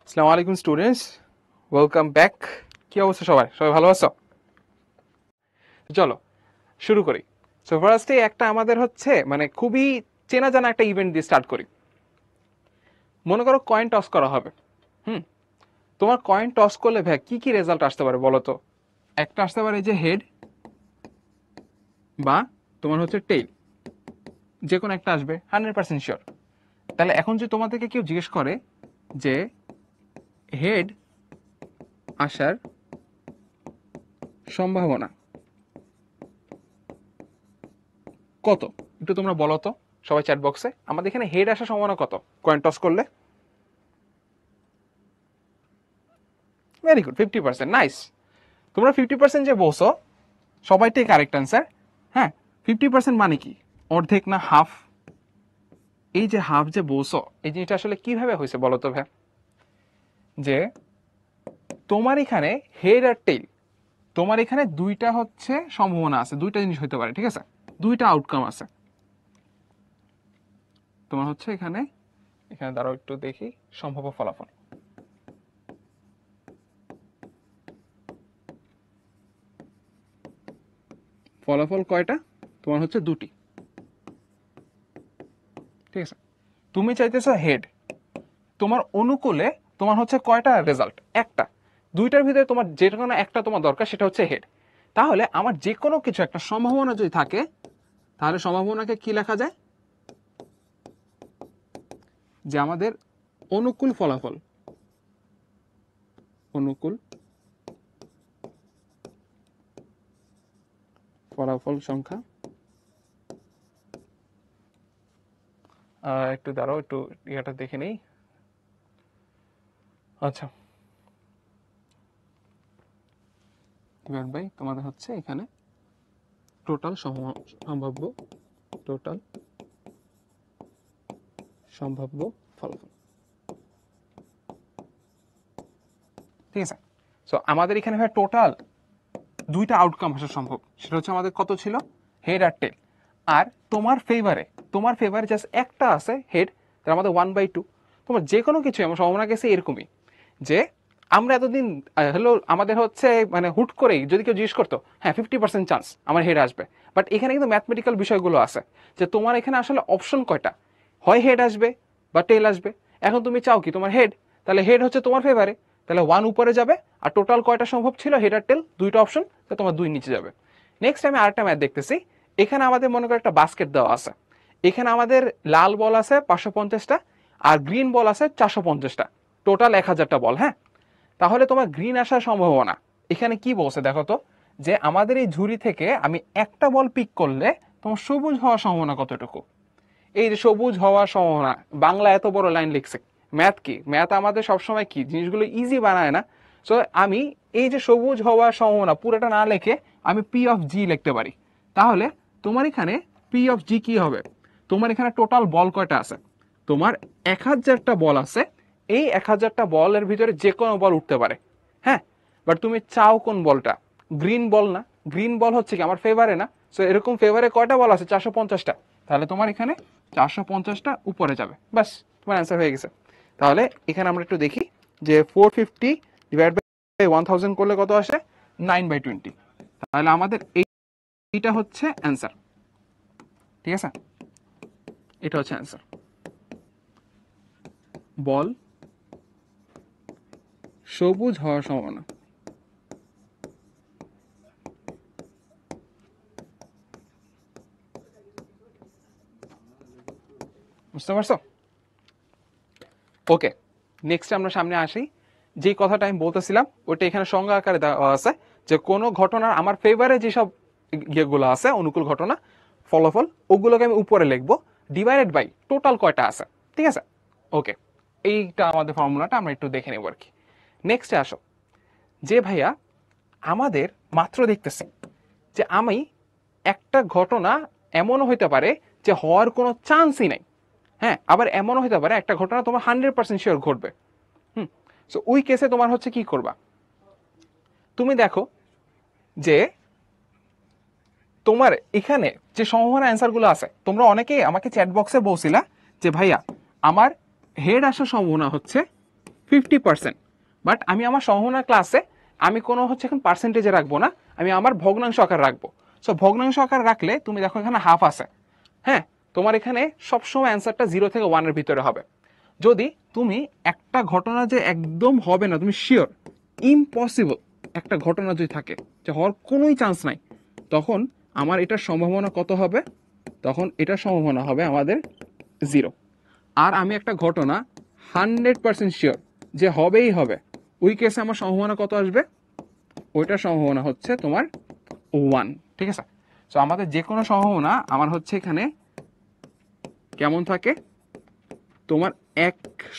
আসসালামু আলাইকুম students, welcome back. কি অবস্থা সবাই? সবাই ভালো আছো? চলো শুরু করি। সো ফার্স্টে একটা আমাদের হচ্ছে খুবই চেনা জানা একটা ইভেন্ট দিয়ে স্টার্ট করি। মনে করো কয়েন টস করা হবে। হুম তোমার কয়েন টস করলে ভাই কি কি রেজাল্ট আসতে পারে বলো তো? একটা আসতে পারে যে হেড, বা তোমার হচ্ছে টেইল, যে কোনো একটা আসবে 100% শিওর। তাহলে এখন যে তোমাদেরকে কেউ জিজ্ঞেস করে যে হেড আসার সম্ভাবনা কত, একটু তোমরা বলো তো সবাই চ্যাট বক্সে। আমাদের এখানে হেড আসার সম্ভাবনা কত কয়েন টস করলে? Very good, 50%। নাইস। তোমরা 50% যে বলছো সবাইটাই কারেক্ট অ্যান্সার। হ্যাঁ, 50% মানে কি? অর্ধেক না হাফ? এই যে হাফ যে বলছো, এই জিনিসটা আসলে কিভাবে হয়েছে বলো তো ভাই? যে তোমার এখানে হেড আর টেইল, তোমার এখানে দুইটা হচ্ছে সম্ভাবনা আছে, দুইটা জিনিস হতে পারে, ঠিক আছে? দুইটা আউটকাম আছে তোমার হচ্ছে এখানে। এখানে দাঁড়াও একটু দেখি সম্ভাব্য ফলাফল। ফলাফল কয়টা? তোমার হচ্ছে দুটি, ঠিক আছে? তুমি চাইতেছো হেড, তোমার অনুকূলে তোমার হচ্ছে কয়টা রেজাল্ট? একটা। দুইটার ভিতরে তোমার যে কোনো একটা তোমার দরকার, সেটা হচ্ছে হেড। তাহলে আমার যে কোনো কিছু একটা সম্ভাবনা যদি থাকে, তাহলে সম্ভাবনাকে কি লেখা যায়? যে আমাদের অনুকূল ফলাফল, অনুকূল ফলাফল সংখ্যা। একটু দাঁড়াও, একটু ইয়েটা দেখে নেই। আচ্ছা, ডিভাইড বাই তোমাদের হচ্ছে এখানে টোটাল সম্ভাব্য, টোটাল সম্ভাব্য ফলাফল, ঠিক আছে? সো আমাদের এখানে ভাই টোটাল দুইটা আউটকাম আসা সম্ভব। সেটা হচ্ছে আমাদের কত ছিল? হেড আর টেল। আর তোমার ফেভারে জাস্ট একটা আছে হেড, তার আমাদের 1/2। তোমার যে কোনো কিছু আমার সম্ভাবনা গেছে এরকমই, যে আমরা এতদিন হলো আমাদের হচ্ছে হুট করেই যদি কেউ জিজ্ঞেস করতো, হ্যাঁ 50% চান্স আমার হেড আসবে, বাট এখানে কিন্তু ম্যাথমেটিক্যাল বিষয়গুলো আছে, যে তোমার এখানে আসলে অপশন কয়টা, হয় হেড আসবে বা টেল আসবে। এখন তুমি চাও কি তোমার হেড, তাহলে হেড হচ্ছে তোমার ফেভারে, তাহলে 1 উপরে যাবে। আর টোটাল কয়টা সম্ভব ছিল হেড আর টেল? দুইটা অপশন, তো তোমার 2 নিচে যাবে। নেক্সট আমি আরেকটা ম্যাথ দেখতেছি। এখানে আমাদের মনে করো একটা বাস্কেট দেওয়া আছে। এখানে আমাদের লাল বল আছে 550টা, আর গ্রিন বল আছে 450টা, টোটাল 1000টা বল। হ্যাঁ, তাহলে তোমার গ্রিন আসার সম্ভাবনা এখানে কি বলছে দেখো তো, যে আমাদের এই ঝুড়ি থেকে আমি একটা বল পিক করলে তোমার সবুজ হওয়ার সম্ভাবনা কতটুকু? এই যে সবুজ হওয়ার সম্ভাবনা, বাংলা এত বড় লাইন লিখছে। ম্যাথ কি, ম্যাথ আমাদের সবসময় কি জিনিসগুলো ইজি বানায় না। সো আমি এই যে সবুজ হওয়ার সম্ভাবনা পুরোটা না লিখে আমি পি অফ জি লিখতে পারি। তাহলে তোমার এখানে পি অফ জি কি হবে? তোমার এখানে টোটাল বল কয়টা আছে? তোমার 1000টা বল আছে। এই 1000টা বলের ভিতরে যে কোনো বল উঠতে পারে। হ্যাঁ, বাট তুমি চাও কোন বলটা? গ্রিন বল না? গ্রিন বল হচ্ছে কি আমার ফেভারে না? সো এরকম ফেভারে কয়টা বল আছে? 450টা। তাহলে তোমার এখানে 450টা উপরে যাবে, বাস তোমার অ্যান্সার হয়ে গেছে। তাহলে এখানে আমরা একটু দেখি যে 450 ডিভাইড বাই 1000 করলে কত আসে? 9/20। তাহলে আমাদের এইটা হচ্ছে অ্যান্সার, ঠিক আছে? এটা হচ্ছে অ্যান্সার। বল সবুজ হওয়ার সম্ভাবনা। বুঝতে পারছো? ওকে, নেক্সট আমরা সামনে আসি। যে কথাটা আমি বলতেছিলাম ওইটা এখানে সংজ্ঞা আকারে দেওয়া আছে, যে কোনো ঘটনার আমার ফেভারে যেসব ইয়েগুলো আছে, অনুকূল ঘটনা ফলাফল, ওগুলোকে আমি উপরে লিখবো ডিভাইডেড বাই টোটাল কয়টা আছে, ঠিক আছে? ওকে, এইটা আমাদের ফর্মুলাটা আমরা একটু দেখে নেব আর কি। নেক্সটে আসো, যে ভাইয়া আমাদের মাত্র দেখতেছে যে আমি একটা ঘটনা এমনও হইতে পারে যে হওয়ার কোনো চান্সই নাই। হ্যাঁ, আবার এমনও হইতে পারে একটা ঘটনা তোমার 100% শিওর ঘটবে। সো ওই কেসে তোমার হচ্ছে কি করবা? তুমি দেখো যে তোমার এখানে যে সম্ভাবনা অ্যান্সারগুলো আছে, তোমরা অনেকেই আমাকে চ্যাট বক্সে বলছিলা যে ভাইয়া আমার হেড আসার সম্ভাবনা হচ্ছে 50%। বাট আমি আমার সম্ভাবনা ক্লাসে আমি কোনো হচ্ছে এখন পার্সেন্টেজে রাখবো না, আমি আমার ভগ্নাংশ আকার রাখবো। সো ভগ্নাংশ আকার রাখলে তুমি দেখো এখানে হাফ আছে, হ্যাঁ, তোমার এখানে সবসময় অ্যান্সারটা 0 থেকে 1-এর ভিতরে হবে। যদি তুমি একটা ঘটনা যে একদম হবে না, তুমি শিওর ইম্পসিবল একটা ঘটনা যদি থাকে যে হওয়ার কোনোই চান্স নাই, তখন আমার এটার সম্ভাবনা কত হবে? তখন এটার সম্ভাবনা হবে আমাদের 0। আর আমি একটা ঘটনা 100% শিওর যে হবেই হবে, ওই কেসে আমার সম্ভাবনা কত আসবে? ওইটার সম্ভাবনা হচ্ছে তোমার 1। ঠিক আছে? সো আমাদের যে কোনো সম্ভাবনা আমার হচ্ছে এখানে কেমন থাকে? তোমার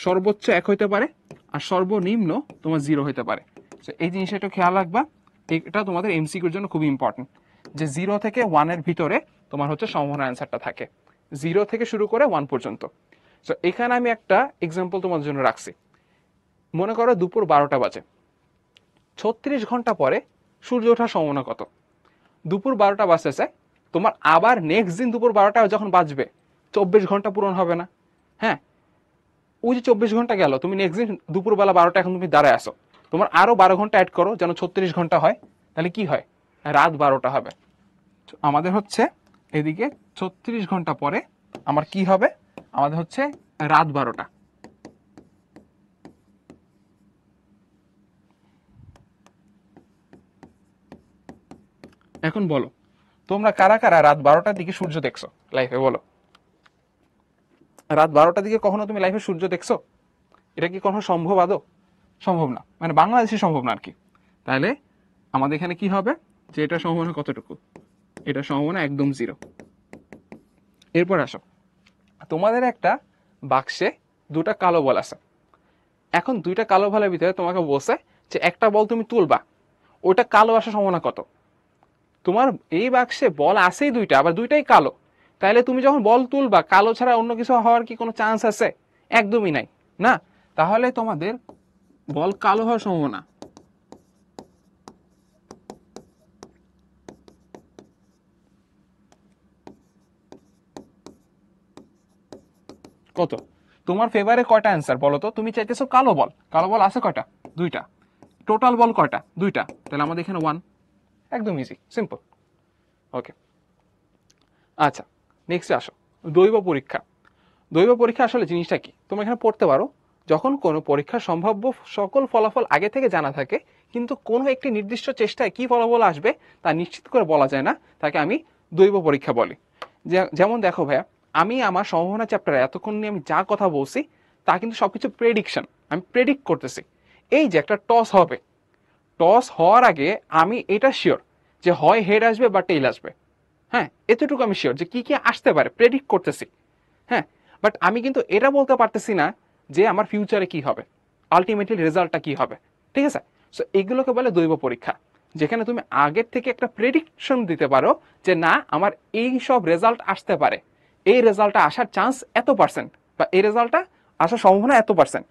সর্বোচ্চ 1 হইতে পারে, আর সর্বনিম্ন তোমার 0 হইতে পারে। সো এই জিনিসটা একটু খেয়াল রাখবা, এটা তোমাদের এমসিকিউর জন্য খুবই ইম্পর্টেন্ট, যে 0 থেকে 1-এর ভিতরে তোমার হচ্ছে সম্ভাবনা অ্যান্সারটা থাকে, 0 থেকে শুরু করে 1 পর্যন্ত। সো এখানে আমি একটা এক্সাম্পল তোমাদের জন্য রাখছি। মনে করো দুপুর 12টা বাজে, 36 ঘন্টা পরে সূর্য ওঠার সম্ভাবনা কত? দুপুর 12টা বাজতেছে, তোমার আবার নেক্সট দিন দুপুর 12টা যখন বাজবে 24 ঘন্টা পূরণ হবে না? হ্যাঁ, ওই যে 24 ঘন্টা গেল, তুমি নেক্সট দিন দুপুরবেলা 12টা এখন তুমি দাঁড়ায় আসো, তোমার আরো 12 ঘন্টা অ্যাড করো যেন 36 ঘন্টা হয়, তাহলে কি হয়? রাত 12টা হবে। আমাদের হচ্ছে এদিকে 36 ঘন্টা পরে আমার কি হবে? আমাদের হচ্ছে রাত 12টা। এখন বলো, তোমরা কারা কারা রাত 12টার দিকে সূর্য দেখছো লাইফে? বলো, রাত 12টার দিকে কখনো তুমি লাইফে সূর্য দেখছো? এটা কি কখনো সম্ভব? আদৌ সম্ভব না, মানে বাংলাদেশে সম্ভব না আর কি। তাহলে আমাদের এখানে কি হবে? যে এটা সম্ভাবনা কতটুকু? এটা সম্ভাবনা একদম 0। এরপর আসো, তোমাদের একটা বাক্সে দুটা কালো বল আছে। এখন দুইটা কালো বলের ভিতরে তোমাকে বলছে যে একটা বল তুমি তুলবা, ওটা কালো আসার সম্ভাবনা কত? তোমার এই বাক্সে বল আছেই দুইটা, আবার দুইটাই কালো, তাহলে তুমি যখন বল তুলবা, কালো ছাড়া অন্য কিছু হওয়ার কি কোনো চান্স আছে? একদমই নাই, না? তাহলে তোমাদের বল কালো হওয়ার সম্ভাবনা কত? তোমার ফেভারে কয়টা অ্যান্সার বলো তো? তুমি চাইতেছো কালো বল, কালো বল আছে কয়টা? দুইটা। টোটাল বল কয়টা? দুইটা। তাহলে আমাদের এখানে 1। একদম ইজি, সিম্পল। ওকে, আচ্ছা, নেক্সটে আসো, দৈব পরীক্ষা। দৈব পরীক্ষা আসলে জিনিসটা কি তোমরা এখানে পড়তে পারো। যখন কোনো পরীক্ষার সম্ভাব্য সকল ফলাফল আগে থেকে জানা থাকে, কিন্তু কোনো একটি নির্দিষ্ট চেষ্টায় কি ফলাফল আসবে তা নিশ্চিত করে বলা যায় না, তাকে আমি দৈব পরীক্ষা বলি। যেমন দেখো ভাইয়া, আমি আমার সম্ভাবনা চ্যাপ্টারে এতক্ষণ নিয়ে আমি যা কথা বলছি তা কিন্তু সবকিছু প্রেডিকশন, আমি প্রেডিক্ট করতেছি। এই যে একটা টস হবে, টস হওয়ার আগে আমি এটা শিওর যে হয় হেড আসবে বা টেইল আসবে। হ্যাঁ, এতটুকু আমি শিওর যে কি কি আসতে পারে, প্রেডিক্ট করতেছি। হ্যাঁ, বাট আমি কিন্তু এটা বলতে পারতেছি না যে আমার ফিউচারে কি হবে, আলটিমেটলি রেজাল্টটা কি হবে। ঠিক আছে? সো এগুলোকে বলে দৈব পরীক্ষা, যেখানে তুমি আগের থেকে একটা প্রেডিকশন দিতে পারো যে না, আমার এই সব রেজাল্ট আসতে পারে, এই রেজাল্টটা আসার চান্স এত পার্সেন্ট, বা এই রেজাল্টটা আসার সম্ভাবনা এত পার্সেন্ট।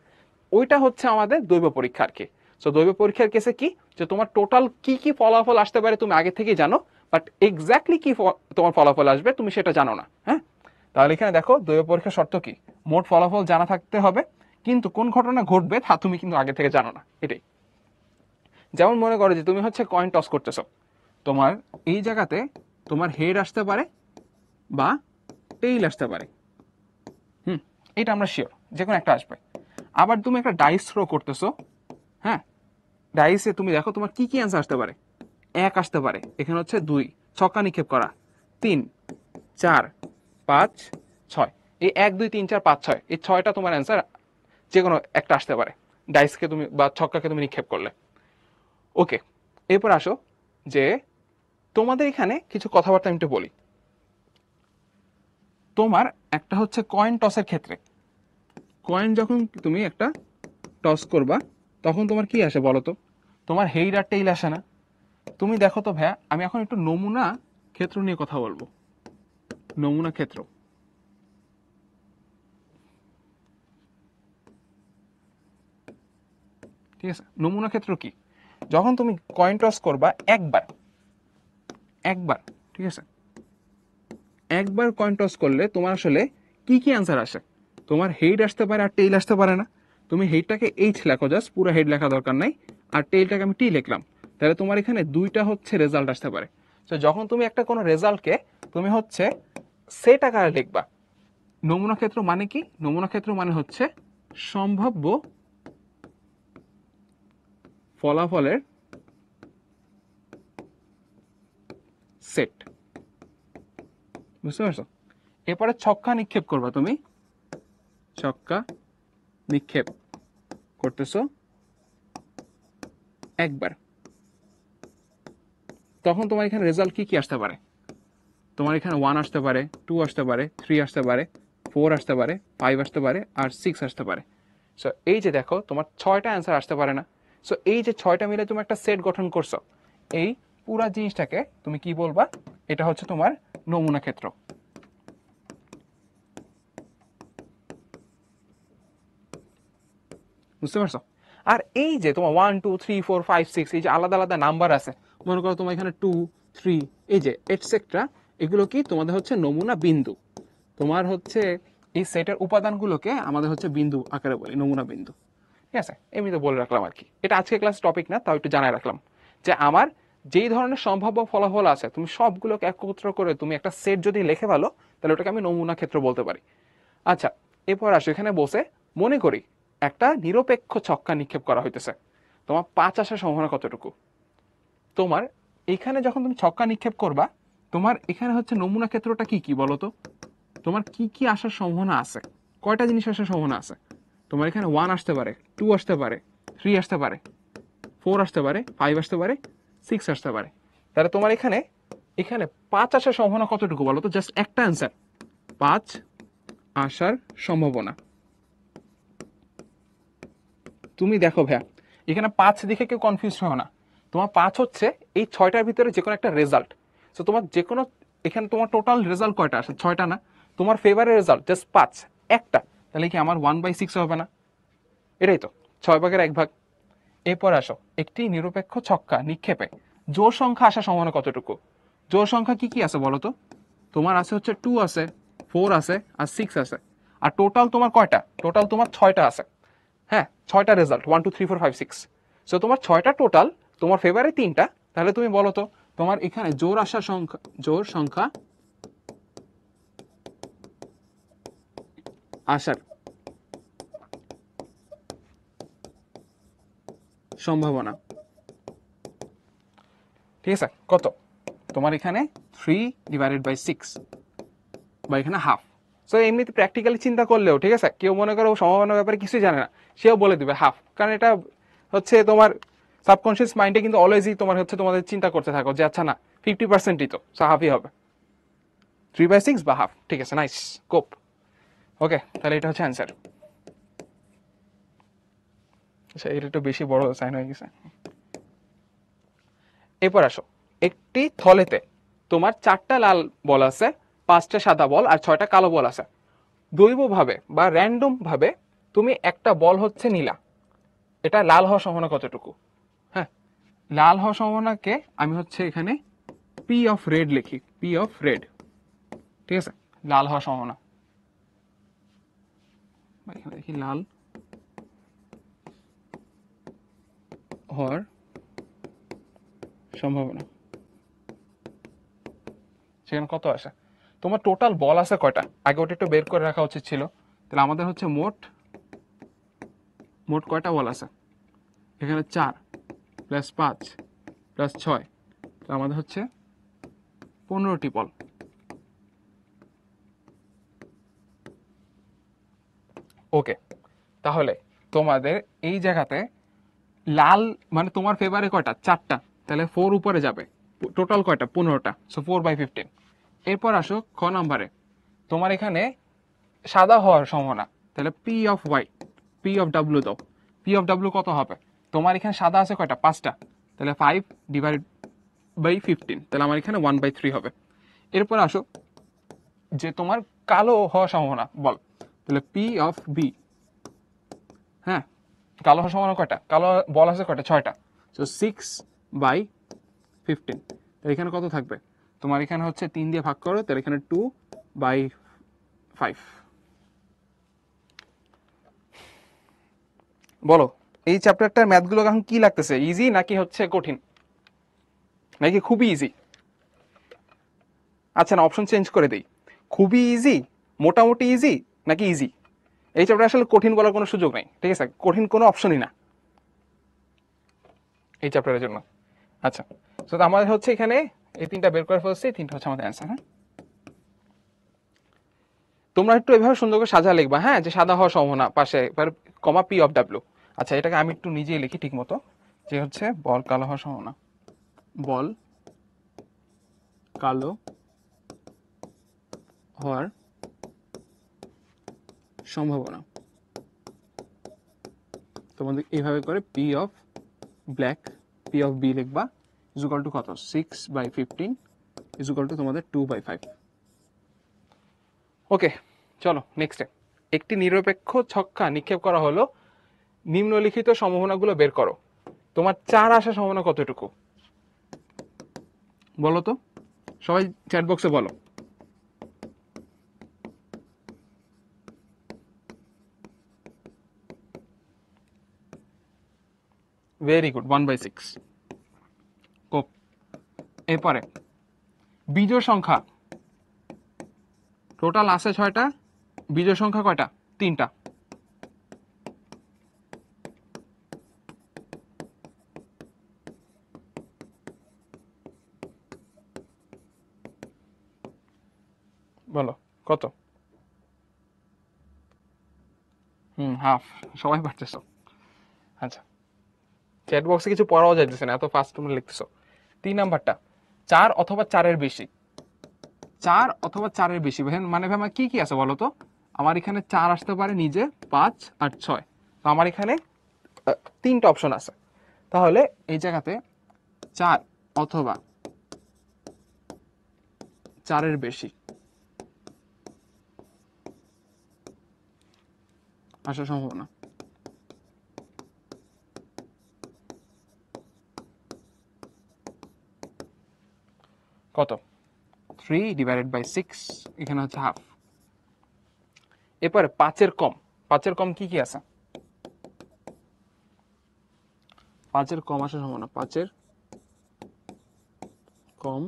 ওইটা হচ্ছে আমাদের দৈব পরীক্ষা আর কি। সো দৈব পরীক্ষার কেসে কি, যে তোমার টোটাল কি কি ফলাফল আসতে পারে তুমি আগে থেকেই জানো, বাট এক্স্যাক্টলি কি তোমার ফলাফল আসবে তুমি সেটা জানো না। হ্যাঁ, তাহলে এখানে দেখো দৈব পরীক্ষার শর্ত কি? মোট ফলাফল জানা থাকতে হবে, কিন্তু কোন ঘটনা ঘটবে তা তুমি কিন্তু আগে থেকে জানো না, এটাই। যেমন মনে করো যে তুমি হচ্ছে কয়েন টস করতেছো, তোমার এই জায়গাতে তোমার হেড আসতে পারে বা টেইল আসতে পারে। এটা আমরা শিওর যে কোনো একটা আসবে। আবার তুমি একটা ডাইস থ্রো করতেছো, হ্যাঁ, ডাইসে তুমি দেখো তোমার কি কি অ্যান্সার আসতে পারে। 1 আসতে পারে, এখানে হচ্ছে 2 ছক্কা নিক্ষেপ করা, 3 4 5 6, এই 1 2 3 4 5 6, এই 6টা তোমার অ্যান্সার যে কোনো একটা আসতে পারে ডাইসকে তুমি বা ছক্কাকে তুমি নিক্ষেপ করলে। ওকে, এরপর আসো যে তোমাদের এখানে কিছু কথাবার্তা আমি একটু বলি। তোমার একটা হচ্ছে কয়েন টসের ক্ষেত্রে, কয়েন যখন তুমি একটা টস করবা তখন তোমার কি আসে বলো তো? তোমার হেড আর টেইল আসে না। তুমি দেখো তো ভাইয়া, আমি এখন একটু নমুনা ক্ষেত্র নিয়ে কথা বলবো। নমুনা ক্ষেত্র, ঠিক আছে? নমুনা ক্ষেত্র কি? যখন তুমি কয়েন টস করবা একবার, ঠিক আছে, একবার কয়েন টস করলে তোমার আসলে কি কি অ্যান্সার আসে? তোমার হেড আসতে পারে আর টেইল আসতে পারে না। তুমি হেডটাকে এইচ লেখো, জাস্ট পুরো হেড লেখা দরকার নাই, আর টেলটাকে আমি টি লিখলাম, তাহলে তোমার এখানে দুইটা হচ্ছে রেজাল্ট আসতে পারে। তো যখন তুমি একটা কোনো রেজাল্টকে তুমি হচ্ছে সেট আকারে লিখবা, নমুনা ক্ষেত্র মানে কি? নমুনা ক্ষেত্র মানে হচ্ছে সম্ভাব্য ফলাফলের সেট, বুঝতে পারছো? এরপরে ছক্কা নিক্ষেপ করবা, তুমি ছক্কা নিক্ষেপ করতেছো একবার, তখন তোমার এখানে রেজাল্ট কি কি আসতে পারে? তোমার এখানে 1 আসতে পারে, 2 আসতে পারে, 3 আসতে পারে, 4 আসতে পারে, 5 আসতে পারে, আর 6 আসতে পারে। সো এই যে দেখো তোমার 6টা অ্যান্সার আসতে পারে না? সো এই যে 6টা মিলে তুমি একটা সেট গঠন করছো, এই পুরা জিনিসটাকে তুমি কি বলবা? এটা হচ্ছে তোমার নমুনা ক্ষেত্র। বুঝতে পারছো? আর এই যে তোমার 1 2 3 4 5 6 এই যে আলাদা আলাদা নাম্বার আছে, মনে করো তোমার এখানে 2 3 এই যে এটসেট্রা, এগুলো কি তোমাদের হচ্ছে নমুনা বিন্দু। তোমার হচ্ছে এই সেটের উপাদানগুলোকে আমাদের হচ্ছে বিন্দু আকারে বলি, নমুনা বিন্দু। ঠিক আছে, এমনি তো বলে রাখলাম আর কি, এটা আজকে ক্লাস টপিক না, তাও একটু জানাই রাখলাম যে আমার যেই ধরনের সম্ভাব্য ফলাফল আছে তুমি সবগুলোকে একত্র করে তুমি একটা সেট যদি লিখে ভালো, তাহলে ওটাকে আমি নমুনা ক্ষেত্র বলতে পারি। আচ্ছা, এরপর আসো এখানে বসে মনে করি একটা নিরপেক্ষ ছক্কা নিক্ষেপ করা হইতেছে, তোমার 5 আসার সম্ভাবনা কতটুকু? তোমার এখানে যখন তুমি ছক্কা নিক্ষেপ করবা, তোমার এখানে হচ্ছে নমুনা ক্ষেত্রটা কি কি বলো তো? তোমার কি কি আসার সম্ভাবনা আছে? কয়টা জিনিস আসার সম্ভাবনা আছে? তোমার এখানে 1 আসতে পারে, 2 আসতে পারে, 3 আসতে পারে, 4 আসতে পারে, 5 আসতে পারে, 6 আসতে পারে। তাহলে তোমার এখানে এখানে 5 আসার সম্ভাবনা কতটুকু বলো তো? জাস্ট একটা অ্যান্সার, 5 আসার সম্ভাবনা। তুমি দেখো ভাইয়া, এখানে 5 দেখে কেউ কনফিউজ হয় না। তোমার 5 হচ্ছে এই 6টার ভিতরে যে কোনো একটা রেজাল্ট। সো তোমার যে কোনো, এখানে তোমার টোটাল রেজাল্ট কয়টা আসে? 6টা না? তোমার ফেভারের রেজাল্ট জাস্ট 5, একটা, তাহলে কি আমার 1/6 হবে না? এটাই তো 6/1 এরপর আসো, একটি নিরপেক্ষ ছক্কা নিক্ষেপে জোড় সংখ্যা আসার সম্ভাবনা কতটুকু? জোড় সংখ্যা কি কি আছে বলো তো? তোমার আছে হচ্ছে 2 আছে, 4 আছে, আর 6 আছে। আর টোটাল তোমার কয়টা? টোটাল তোমার 6টা আছে। হ্যাঁ, 6টা রেজাল্ট, 1 2 3 4 5 6। সো তোমার 6টা টোটাল, তোমার ফেভারে 3টা। তাহলে তুমি বলো তো তোমার এখানে জোড় আসার সংখ্যা, জোড় সংখ্যা আসার সম্ভাবনা, ঠিক আছে, কত? তোমার এখানে 3/6 বা এখানে হাফ। সো এমনিতে প্র্যাকটিক্যালি চিন্তা করলেও, ঠিক আছে, কেউ মনে করো সম্ভাবনার ব্যাপারে কিছুই জানে না, সেও বলে দিবে হাফ, কারণ এটা হচ্ছে তোমার সাবকনশিয়াস মাইন্ডে কিন্তু অলওয়েজই তোমার হচ্ছে তোমাদের চিন্তা করতে থাকো যে আচ্ছা না 50%ই তো, সো হাফই হবে, 3/6 বা হাফ। ঠিক আছে, নাইস, কোপ। ওকে, তাহলে এটা হচ্ছে অ্যান্সার। আচ্ছা, এটা একটু বেশি বড় সাইন হয়ে গেছে। এরপর আসো, একটি থলেতে তোমার 4টা লাল বল আছে, 5টা সাদা বল, আর 6টা কালো বল আছে। দৈবভাবে বা র্যান্ডম ভাবে তুমি একটা বল হচ্ছে নিলা, এটা লাল হওয়ার সম্ভাবনা কতটুকু? হ্যাঁ, লাল হওয়ার সম্ভাবনাকে আমি হচ্ছে এখানে পি অফ রেড লিখি, পি অফ রেড। ঠিক আছে, লাল হওয়ার সম্ভাবনা, এখানে দেখি লাল হওয়ার সম্ভাবনা সেখানে কত আসে? তোমার টোটাল বল আছে কয়টা? আগে ওটা একটু বের করে রাখা উচিত ছিল। তাহলে আমাদের হচ্ছে মোট মোট কয়টা বল আছে? এখানে 4 প্লাস 5 প্লাস 6, তো আমাদের হচ্ছে 15টি বল। ওকে, তাহলে তোমাদের এই জায়গাতে লাল মানে তোমার ফেভারে কয়টা? 4টা, তাহলে 4 উপরে যাবে, টোটাল কয়টা? 15টা, সো 4/15। এরপর আসো খ নাম্বারে, তোমার এখানে সাদা হওয়ার সম্ভাবনা, তাহলে P off white, P of W দাও। পি অফ ডাব্লিউ কত হবে? তোমার এখানে সাদা আছে কয়টা? 5টা, তাহলে 5/15, তাহলে আমার এখানে 1/3 হবে। এরপর আসো যে তোমার কালো হওয়ার সম্ভাবনা বল, তাহলে পি অফ বি। হ্যাঁ, কালো হওয়ার সম্ভাবনা কয়টা? কালো বল আছে কয়টা? 6টা, সো 6/15, তাহলে এখানে কত থাকবে? তোমার এখানে হচ্ছে 3 দিয়ে ভাগ করো, তাহলে এখানে 2/5। বলো এই চ্যাপ্টারটার ম্যাথগুলো এখন কি লাগতেছে, ইজি নাকি হচ্ছে কঠিন, নাকি খুবই ইজি? আচ্ছা না, অপশন চেঞ্জ করে দেই, খুবই ইজি, মোটামুটি ইজি, নাকি ইজি? এই চ্যাপ্টার আসলে কঠিন বলার কোনো সুযোগ নেই, ঠিক আছে, কঠিন কোনো অপশনই না এই চ্যাপ্টারের জন্য। আচ্ছা, তো আমাদের হচ্ছে এখানে এই তিনটা বের করে ফেলছি, তিনটা হচ্ছে আমাদের অ্যান্সার। হ্যাঁ, তোমরা একটু এভাবে সুন্দর করে সাজা লিখবা, হ্যাঁ, যে সাদা হওয়ার সম্ভাবনা পাশে এবার কমা পি অফ ডাব্লিউ। আচ্ছা, এটাকে আমি একটু নিজেই লিখি ঠিক মতো, যে হচ্ছে বল কালো হওয়ার সম্ভাবনা, বল কালো হওয়ার সম্ভাবনা তোমাদের এইভাবে করে P of black, P of B লিখবা, ইজুকাল টু কত, 6/15 ইজুকাল টু তোমাদের 2/5। ওকে, চলো নেক্সটে। একটি নিরপেক্ষ ছক্কা নিক্ষেপ করা হলো, নিম্নলিখিত সম্ভাবনাগুলো বের করো। তোমার 4 আসার সম্ভাবনা কতটুকু বলো তো, সবাই চ্যাট বক্সে বলো। Very good, 1/6। কোপ। এরপরে বিজোড় সংখ্যা, টোটাল আছে 6টা, বিজোড় সংখ্যা কয়টা? 3টা। বলো কত? হাফ, সবাই পারতেছো। আচ্ছা, চ্যাট বক্সে কিছু পড়াও যাইতেছে না, এত ফাস্ট তোমরা লিখতেছো। 3 নাম্বারটা 4 অথবা 4-এর বেশি, 4 অথবা 4-এর বেশি, মানে আমার কি কি আছে বলো তো? আমার এখানে 4 আসতে পারে নিজে, 5 আর 6, তো আমার এখানে 3টা অপশন আছে। তাহলে এই জায়গাতে 4 অথবা 4-এর বেশি আসার সম্ভাবনা কত? 3/6, এখানে হচ্ছে হাফ। এরপরে 5-এর কম, 5-এর কম কি কি আছে? 5-এর কম আসার সম্ভাবনা, 5-এর কম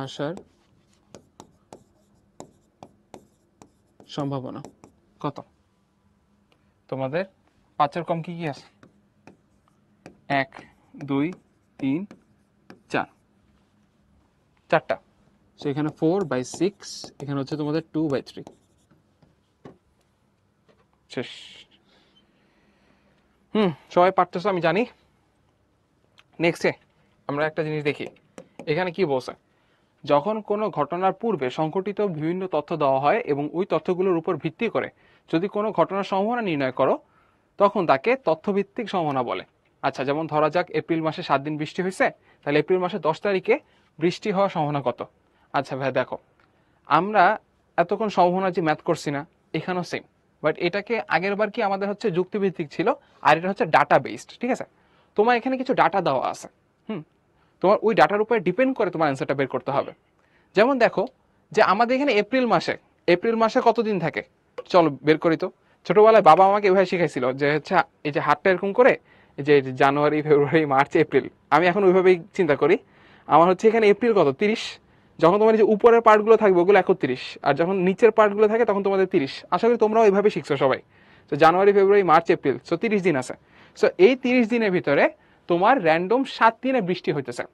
আসার সম্ভাবনা কত? তোমাদের 5-এর কম কি কি আছে? 1, 2, 3, 4, 4টা। সো এখানে 4/6, এখানে হচ্ছে তোমাদের 2/3। শেষ। সবাই পারতেছো আমি জানি। নেক্সটে আমরা একটা জিনিস দেখি, এখানে কি বলছে, যখন কোনো ঘটনার পূর্বে সংঘটিত বিভিন্ন তথ্য দেওয়া হয় এবং ওই তথ্যগুলোর উপর ভিত্তি করে যদি কোনো ঘটনার সম্ভাবনা নির্ণয় করো, তখন তাকে তথ্যভিত্তিক সম্ভাবনা বলে। আচ্ছা, যেমন ধরা যাক এপ্রিল মাসে 7 দিন বৃষ্টি হয়েছে, তাহলে এপ্রিল মাসে 10 তারিখে বৃষ্টি হওয়ার সম্ভাবনা কত? আচ্ছা ভাই দেখো, আমরা এতক্ষণ সম্ভাবনা যে ম্যাথ করছি না, এখানেও সেম, বাট এটাকে আগের বার কি আমাদের হচ্ছে যুক্তিভিত্তিক ছিল, আর এটা হচ্ছে ডাটা বেসড, ঠিক আছে? তোমার এখানে কিছু ডাটা দেওয়া আছে, তোমার ওই ডাটার উপরে ডিপেন্ড করে তোমার অ্যান্সারটা বের করতে হবে। যেমন দেখো, যে আমাদের এখানে এপ্রিল মাসে কতদিন থাকে, চলো বের করি তো। ছোটবেলায় বাবা আমাকে এভাবে শিখাইছিল যে হচ্ছে এই যে হাতটা এরকম করে, যে জানুয়ারি, ফেব্রুয়ারি, মার্চ, এপ্রিল, আমি এখন ওইভাবেই চিন্তা করি। আমার হচ্ছে এখানে এপ্রিল কত, 30, যখন তোমার যে উপরের পার্টগুলো থাকবে ওগুলো 31, আর যখন নিচের পার্টগুলো থাকে তখন তোমাদের 30। আশা করি তোমরাও এইভাবে শিখছো সবাই। তো জানুয়ারি, ফেব্রুয়ারি, মার্চ, এপ্রিল, সো 30 দিন আছে। সো এই 30 দিনের ভিতরে তোমার র্যান্ডম 7 দিনে বৃষ্টি হইতেছে।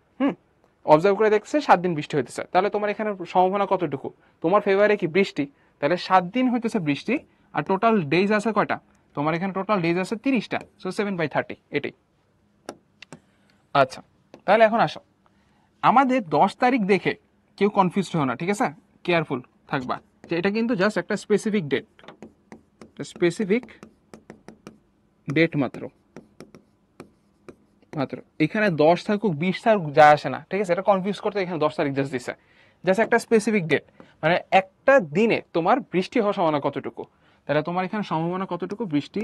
অবজার্ভ করে দেখছে 7 দিন বৃষ্টি হইতেছে, তাহলে তোমার এখানে সম্ভাবনা কতটুকু? তোমার ফেভারে কি বৃষ্টি, তাহলে 7 দিন হইতেছে বৃষ্টি, আর টোটাল ডেজ আছে কয়টা? তোমার এখানে টোটাল ডেজ আছে 30টা, সো 7/30, এটাই। আচ্ছা, তাহলে এখন আসো, আমাদের 10 তারিখ দেখে কেউ কনফিউজ হও না, ঠিক আছে, কেয়ারফুল থাকবা, যে এটা কিন্তু জাস্ট একটা স্পেসিফিক ডেট, মাত্র মাত্র এখানে 10 থাকুক 20 থাকুক যায় আসে না, ঠিক আছে, এটা কনফিউজ করতে এখানে 10 তারিখ জাস্ট দিছে, জাস্ট একটা স্পেসিফিক ডেট, মানে একটা দিনে তোমার বৃষ্টি হওয়ার সম্ভাবনা কতটুকু, তাহলে তোমার এখানে সম্ভাবনা কতটুকু বৃষ্টি,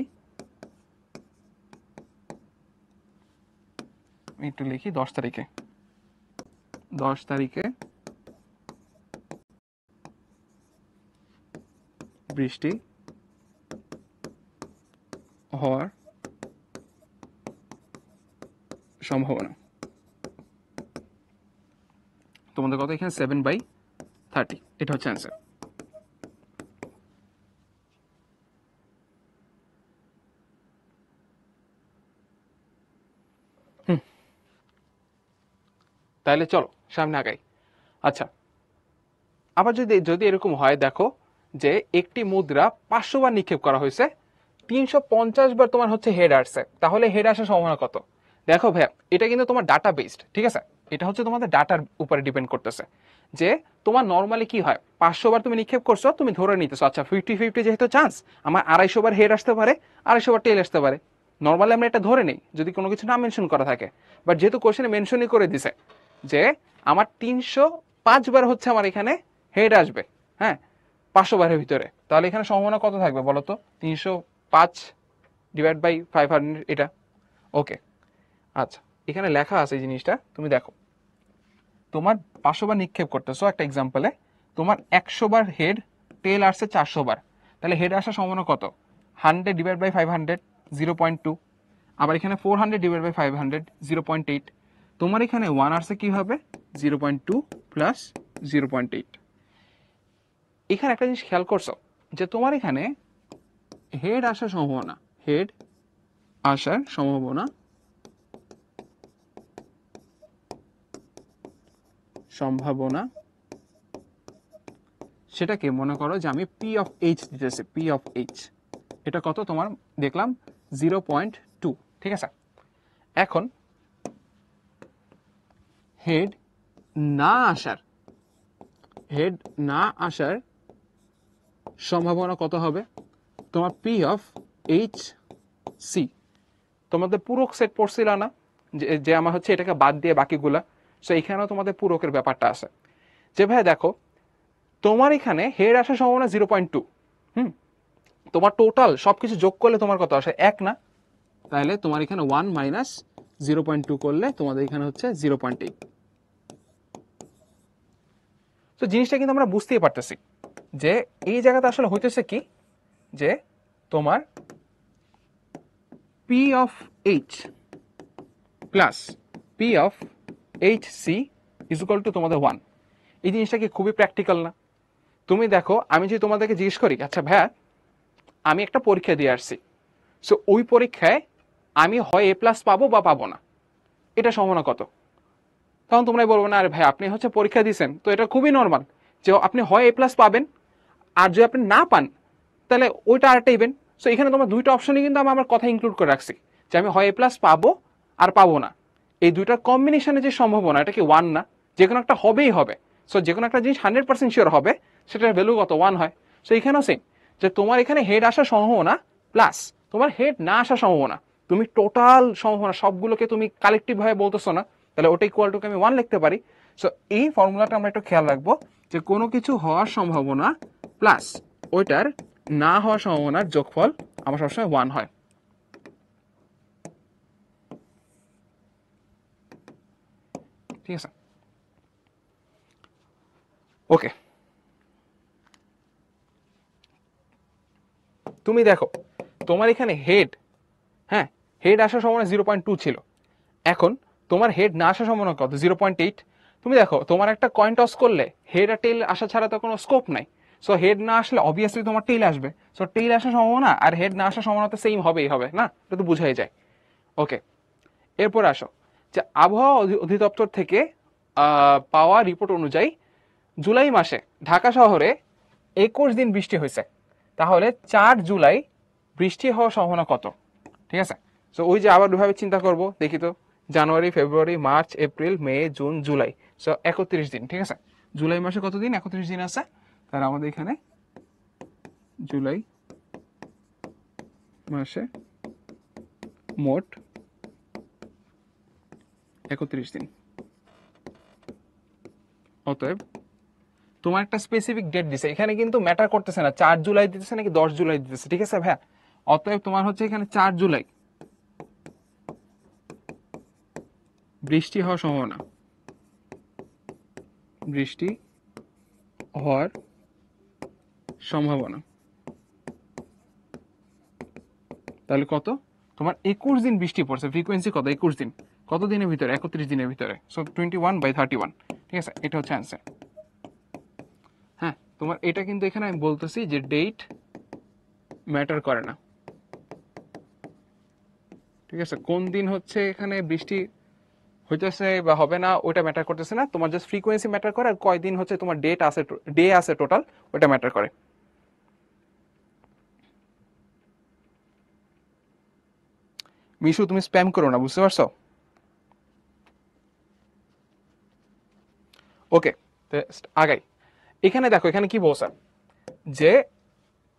আমি একটু লিখি, 10 তারিখে, 10 তারিখে বৃষ্টি হওয়ার সম্ভাবনা তোমাদের কত এখানে 7/30, এটা হচ্ছে অ্যান্সার। তাহলে চলো সামনে আগাই। আচ্ছা, আবার যদি যদি এরকম হয়, দেখো যে একটি মুদ্রা 500 বার নিক্ষেপ করা হয়েছে, 350 বার তোমার হচ্ছে হেড আসছে, তাহলে হেড আসার সম্ভাবনা কত? দেখো ভাইয়া, এটা কিন্তু তোমার ডাটা বেসড, ঠিক আছে? এটা হচ্ছে তোমাদের ডাটার উপরে ডিপেন্ড করতেছে যে তোমার নর্মালি কি হয়, 500 বার তুমি নিক্ষেপ করছো, তুমি ধরে নিতেছো আচ্ছা 50-50 যেহেতু চান্স, আমার 250 বার হেড আসতে পারে, 250 বার টেল আসতে পারে। নর্মালি আমরা এটা ধরে নেই যদি কোনো কিছু না মেনশন করা থাকে, বাট যেহেতু কোশ্চেনে মেনশনই করে দিছে যে আমার 305 বার হচ্ছে আমার এখানে হেড আসবে, হ্যাঁ, 500 বারের ভিতরে, তাহলে এখানে সম্ভাবনা কত থাকবে বলো তো? 305/500, এটা ওকে। আচ্ছা, এখানে লেখা আছে এই জিনিসটা, তুমি দেখো তোমার 500 বার নিক্ষেপ করতেছো একটা এক্সাম্পলে, তোমার 100 বার হেড, টেল আসছে 400 বার, তাহলে হেড আসার সম্ভাবনা কত? 100/500, 0.2। আবার এখানে 400/500, 0.8। তোমার এখানে 1 আসছে কি হবে? 0.2 প্লাস 0.8। এখানে একটা জিনিস খেয়াল করছো যে তোমার এখানে হেড আসার সম্ভাবনা, হেড আসার সম্ভাবনা সম্ভাবনা সেটাকে মনে করো যে আমি পি অফ এইচ দিতেছি, পি অফ এইচ, এটা কত তোমার দেখলাম 0.2, ঠিক আছে? এখন হেড না আসার, হেড না আসার সম্ভাবনা কত হবে? তোমার পি অফ এইচ সি, তোমাদের পূরক সেট পড়ছিল না যে আমার হচ্ছে এটাকে বাদ দিয়ে বাকিগুলা, সো এখানেও তোমাদের পূরকের ব্যাপারটা আছে যে ভাই দেখো তোমার এখানে হেড আসার সম্ভাবনা 0.2, তোমার টোটাল সবকিছু যোগ করলে তোমার কত আসে? 1 না? তাহলে তোমার এখানে 1 মাইনাস 0.2 করলে তোমাদের এখানে হচ্ছে 0.8। তো জিনিসটা কিন্তু আমরা বুঝতেই পারতেছি যে এই জায়গাতে আসলে হইতেছে কি, যে তোমার P of H plus P of H C is equal to তোমাদের 1। এই জিনিসটা কি খুবই প্র্যাকটিক্যাল না? তুমি দেখো, আমি যদি তোমাদেরকে জিজ্ঞেস করি আচ্ছা ভাইয়া আমি একটা পরীক্ষা দিয়ে আসছি, সো ওই পরীক্ষায় আমি হয় এ প্লাস পাবো বা পাবো না, এটা সম্ভাবনা কত? তখন তোমরাই বলবো না আরে ভাই আপনি হচ্ছে পরীক্ষা দিয়েছেন, তো এটা খুবই নর্মাল যে আপনি হয় এ প্লাস পাবেন, আর যদি আপনি না পান তাহলে ওইটা আরেকটা ইভেন্ট। সো এখানে তোমার দুইটা অপশনই কিন্তু আমি আমার কথা ইনক্লুড করে রাখছি যে আমি হয় এ প্লাস পাবো আর পাবো না, এই দুইটার কম্বিনেশনে যে সম্ভাবনা এটা কি 1 না? যে কোনো একটা হবেই হবে। সো যে কোনো একটা জিনিস 100% শিওর হবে, সেটার ভ্যালু কত? 1 হয়। সো এখানেও সেম, যে তোমার এখানে হেড আসার সম্ভাবনা প্লাস তোমার হেড না আসার সম্ভাবনা, তুমি টোটাল সম্ভাবনা সবগুলোকে তুমি কালেকটিভ ভাবে বলতেছো না, তাহলে ওটা ইকুয়াল টু আমি 1 লিখতে পারি। সো এই ফর্মুলাটা আমরা একটু খেয়াল রাখবো যে কোনো কিছু হওয়ার সম্ভাবনা প্লাস ওইটার না হওয়ার সম্ভাবনার যোগফল আমার সবসময় 1 হয়। ঠিক আছে, ওকে। তুমি দেখো তোমার এখানে হেড, হ্যাঁ, হেড আসার সম্ভাবনা 0.2 ছিল, এখন তোমার হেড না আসার সম্ভাবনা কত? 0.8। তুমি দেখো তোমার একটা কয়েন টস করলে হেড আর টেল আসা ছাড়া তো কোনো স্কোপ নাই। সো হেড না আসলে অবভিয়াসলি তোমার টেল আসবে, সো টেল আসার সম্ভাবনা আর হেড না আসার সম্ভাবনা তো সেম হবেই হবে না, এটা তো বুঝাই যায়। ওকে, এরপর আসো যে আবহাওয়া অধিদপ্তর থেকে পাওয়া রিপোর্ট অনুযায়ী জুলাই মাসে ঢাকা শহরে 21 দিন বৃষ্টি হয়েছে, তাহলে 4 জুলাই বৃষ্টি হওয়ার সম্ভাবনা কত? ঠিক আছে, সো ওই যে আবার দুভাবে চিন্তা করব, দেখি তো, জানুয়ারি, ফেব্রুয়ারি, মার্চ, এপ্রিল, মে, জুন, জুলাই, সো 31 দিন, ঠিক আছে? জুলাই মাসে কত দিন? 31 দিন আছে, তাহলে আমাদের এখানে জুলাই মাসে মোট 31 দিন। অতএব তোমার একটা স্পেসিফিক ডেট দিছে, এখানে কিন্তু ম্যাটার করতেছে না 4 জুলাই দিতেছে নাকি 10 জুলাই দিতেছে, ঠিক আছে ভাইয়া? অতএব তোমার হচ্ছে এখানে 4 জুলাই বৃষ্টি হওয়ার সম্ভাবনা, বৃষ্টি হওয়ার সম্ভাবনা তাহলে কত, তোমার 21 দিন বৃষ্টি পড়ছে, ফ্রিকোয়েন্সি কত, 21 দিন, কত দিনের ভিতরে, 31 দিনের ভিতরে, সো 21/31, ঠিক আছে, এটা হচ্ছে অ্যান্সার। হ্যাঁ, তোমার এটা কিন্তু এখানে আমি বলতেছি যে ডেট ম্যাটার করে না, ঠিক আছে, কোন দিন হচ্ছে এখানে বৃষ্টি হইতেছে বা হবে না ওটা ম্যাটার করতেছে না, তোমার জাস্ট ফ্রিকোয়েন্সি ম্যাটার করে, আর কয়দিন হচ্ছে তোমার ডে আছে টোটাল, ওটা ম্যাটার করে। মিশু তুমি স্প্যাম করো না, বুঝতে পারছো? ওকে, আগাই। এখানে দেখো, এখানে কি বলছে যে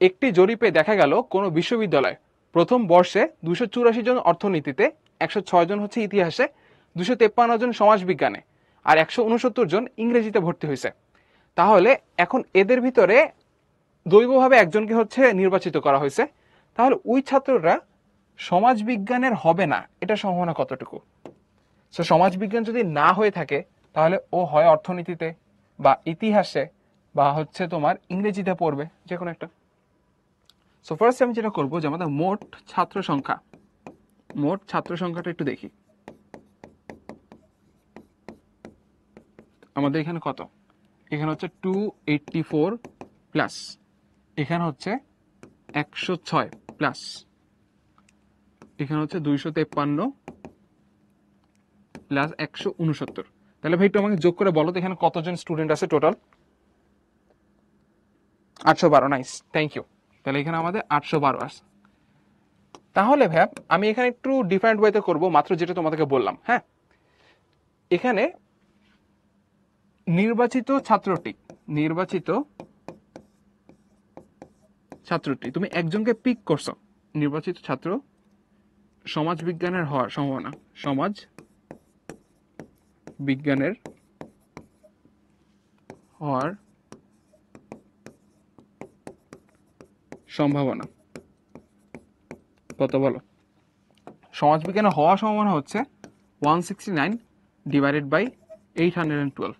একটি জরিপে দেখা গেল কোন বিশ্ববিদ্যালয় প্রথম বর্ষে 284 জন অর্থনীতিতে, 106 জন হচ্ছে ইতিহাসে, 253 জন সমাজ বিজ্ঞানে, আর 169 জন ইংরেজিতে ভর্তি হয়েছে। তাহলে এখন এদের ভিতরে দৈবভাবে একজনকে হচ্ছে নির্বাচিত করা হয়েছে, তাহলে ওই ছাত্ররা সমাজ বিজ্ঞানের হবে না, এটা সম্ভাবনা কতটুকু? সো সমাজ বিজ্ঞান যদি না হয়ে থাকে, তাহলে ও হয় অর্থনীতিতে বা ইতিহাসে বা হচ্ছে তোমার ইংরেজিতে পড়বে, যে কোনো একটা। সো ফার্স্ট আমি যেটা করবো যে আমাদের মোট ছাত্র সংখ্যাটা একটু দেখি। আমাদের এখানে কত, এখানে হচ্ছে 284 প্লাস, এখানে হচ্ছে 106 প্লাস, এখানে হচ্ছে 253 প্লাস 169। তাহলে ভাই একটু আমাকে যোগ করে বলো তো এখানে কতজন স্টুডেন্ট আছে টোটাল? 812, nice, thank you. তাহলে এখানে আমাদের 812 আছে। তাহলে ভাই আমি এখানে একটু ডিফারেন্ট ওয়েতে করবো, মাত্র যেটা তোমাদেরকে বললাম। হ্যাঁ, এখানে নির্বাচিত ছাত্রটি তুমি একজনকে পিক করছো, নির্বাচিত ছাত্র সমাজ বিজ্ঞানের হওয়ার সম্ভাবনা, সমাজ বিজ্ঞানের হওয়ার সম্ভাবনা কত বলো? সমাজ বিজ্ঞানের হওয়ার সম্ভাবনা হচ্ছে 169 ডিভাইডেড বাই 812।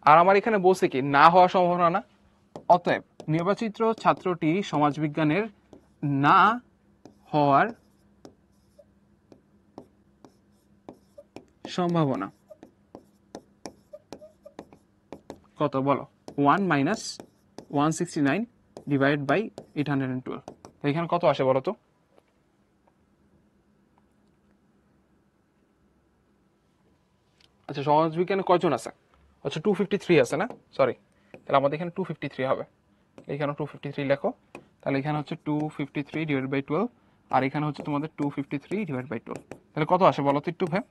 আর আমার এখানে বলছে কি না হওয়ার সম্ভাবনা না, অতএব নির্বাচিত ছাত্রটি সমাজবিজ্ঞানের না হওয়ার সম্ভাবনা কত বলো? 1 মাইনাস 169 ডিভাইড বাই 812। তো এখানে কত আসে বলো তো? আচ্ছা, সমাজবিজ্ঞানে কয়জন আছে? আচ্ছা 253 আছে না, সরি, তাহলে আমাদের এখানে 253 হবে। এখানে 253 লেখো, তাহলে এখানে হচ্ছে 253 ডিভাইড বাই 12, আর এখানে হচ্ছে তোমাদের 253 ডিভাইড বাই 12। তাহলে কত আসে বলো তো একটু ভাই?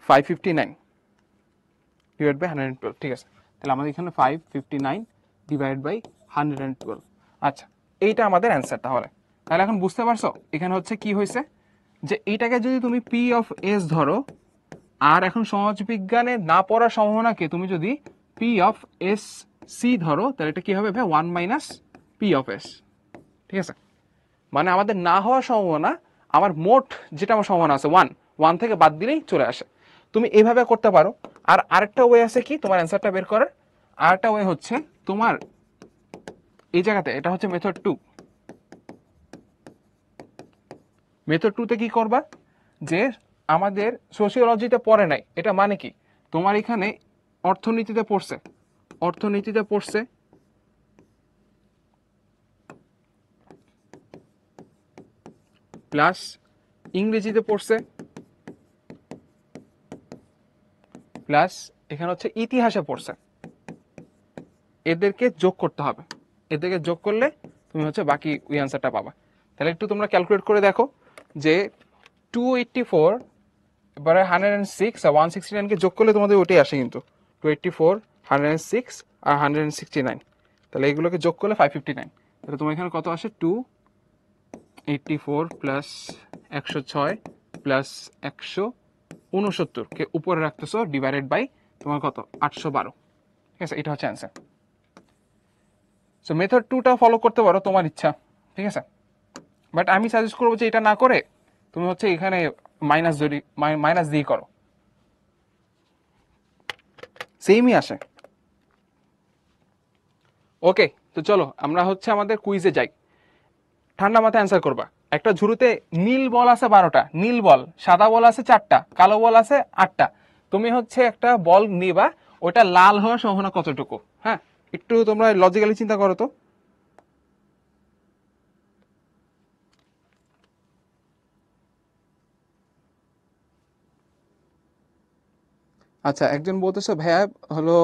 559 ডিভাইড বাই 112, ঠিক আছে। তাহলে আমাদের এখানে 559 ডিভাইড বাই 112। আচ্ছা, এইটা আমাদের অ্যান্সার। তাহলে এখন বুঝতে পারছো এখানে হচ্ছে কি হয়েছে, যে এইটাকে যদি তুমি পি অফ এস ধরো, আর এখন সমাজবিজ্ঞানে না পড়ার সম্ভাবনাকে তুমি যদি পি অফ এস সি ধরো, তাহলে এটা কি হবে ভাই? 1 মাইনাস পি অফ এস, ঠিক আছে। মানে আমাদের না হওয়ার সম্ভাবনা, আমার মোট যেটা আমার সম্ভাবনা আছে 1 থেকে বাদ দিলেই চলে আসে। তুমি এইভাবে করতে পারো। আর আরেকটা ওয়ে আছে কি তোমার অ্যান্সারটা বের করার, আরেকটা ওয়ে হচ্ছে তোমার এই জায়গাতে, এটা হচ্ছে মেথড 2। মেথড 2তে কি করবা, যে আমাদের সোশিওলজিতে পড়ে নাই, এটা মানে কি তোমার এখানে অর্থনীতিতে পড়ছে প্লাস ইংরেজিতে পড়ছে প্লাস এখানে হচ্ছে ইতিহাসে পড়ছে, এদেরকে যোগ করতে হবে। এদেরকে যোগ করলে তুমি হচ্ছে বাকি ওই অ্যান্সারটা পাবা। তাহলে একটু তোমরা ক্যালকুলেট করে দেখো যে 284 এবারে 106 আর 169কে যোগ করলে তোমাদের ওইটাই আসে কিন্তু, 284, 106 আর 169, তাহলে এগুলোকে যোগ করলে 559। তাহলে তোমার এখানে কত আসে? 284 প্লাস 106 প্লাস 169কে উপরে রাখতেছো, ডিভাইডেড বাই তোমার কত? 812, ঠিক আছে, এটা হচ্ছে অ্যান্সার। সো মেথড 2টা ফলো করতে পারো, তোমার ইচ্ছা, ঠিক আছে। বাট আমি সাজেস্ট করবো যে এটা না করে তুমি হচ্ছে এখানে মাইনাস দিয়ে করো, সেমই আসে। ওকে, তো চলো আমরা হচ্ছে আমাদের কুইজে যাই। ঠান্ডা মাথায় অ্যান্সার করবা। একটা ঝুড়িতে নীল বল আছে 12টা, নীল বল, সাদা বল আছে 4টা, কালো বল আছে 8টা। তুমি হচ্ছে একটা বল নিবা, ওটা লাল হওয়ার সম্ভাবনা কতটুকু? হ্যাঁ, একটু তোমরা লজিক্যালি চিন্তা করো তো। আচ্ছা, একজন বলতেছে ভাইয়া হলো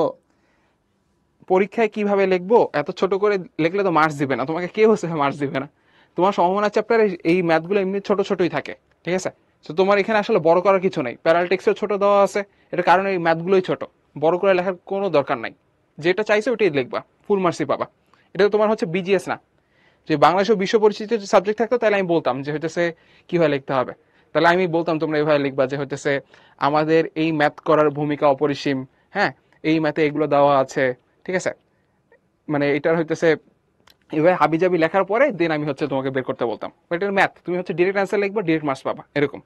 পরীক্ষায় কিভাবে লিখবো, এত ছোট করে লিখলে তো মার্কস দিবে না। তোমাকে কে বলছে মার্কস দিবে না? তোমার সম্ভাবনা চ্যাপ্টারে এই ম্যাথগুলো এমনি ছোট ছোটই থাকে, ঠিক আছে? তো তোমার এখানে আসলে বড় করার কিছু নাই, প্যারালটেক্সও ছোট দেওয়া আছে, এটার কারণে এই ম্যাথগুলোই ছোট, বড় করে লেখার কোনো দরকার নাই। যেটা চাইছে ওটাই লিখবা, ফুল মার্কসই পাবা। এটা তো তোমার হচ্ছে বিজিএস না। যে বাংলাদেশ ও বিশ্ব পরিচিতির সাবজেক্ট থাকতো তাহলে আমি বলতাম যে হইতেছে কিভাবে লিখতে হবে, তাহলে আমি বলতাম তোমরা এইভাবে লিখবা যে হইতেছে আমাদের এই ম্যাথ করার ভূমিকা অপরিসীম। হ্যাঁ, এই ম্যাথে এগুলো দেওয়া আছে, ঠিক আছে? মানে এটার হইতেছে এভাবে হাবিজাবি লেখার পরে দেন আমি হচ্ছে তোমাকে বের করতে বলতাম। এটার ম্যাথ, তুমি হচ্ছে ডিরেক্ট অ্যান্সার লিখবা, ডিরেক্ট মার্কস পাবা, এরকম।